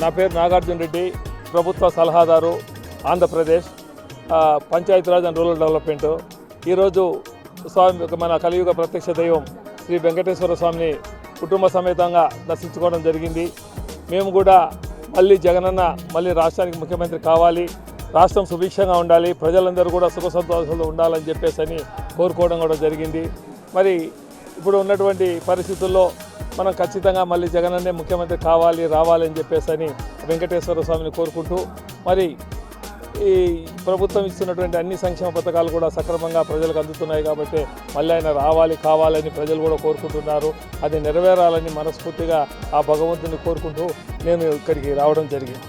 నా పేరు నాగార్జున రెడ్డి, ప్రభుత్వ సలహాదారు, Andhra Pradesh Panchayati Raj and rural development. ఈరోజు స్వామి మన కలియుగ ప్రత్యక్ష దైవం శ్రీ వెంకటేశ్వర స్వామిని కుటుంబ సమేతంగా దర్శించుకోవడం జరిగింది. మేము కూడా మళ్ళీ జగనన్న మళ్ళీ రాష్ట్రానికి ముఖ్యమంత్రి కావాలి, రాష్ట్రం సుభిక్షంగా ఉండాలి, ప్రజలందరూ కూడా సుఖ సంతోషాలు ఉండాలని చెప్పేసి కోరుకోవడం కూడా జరిగింది. మరి ఇప్పుడు ఉన్నటువంటి పరిస్థితుల్లో మనం ఖచ్చితంగా మళ్ళీ జగనన్నే ముఖ్యమంత్రి రావాలి అని చెప్పేసి వెంకటేశ్వర స్వామిని కోరుకుంటూ, మరి ఈ ప్రభుత్వం ఇస్తున్నటువంటి అన్ని సంక్షేమ పథకాలు కూడా సక్రమంగా ప్రజలకు అందుతున్నాయి కాబట్టి మళ్ళీ ఆయన కావాలని ప్రజలు కూడా కోరుకుంటున్నారు. అది నెరవేరాలని మనస్ఫూర్తిగా ఆ భగవంతుని కోరుకుంటూ నేను ఇక్కడికి రావడం జరిగింది.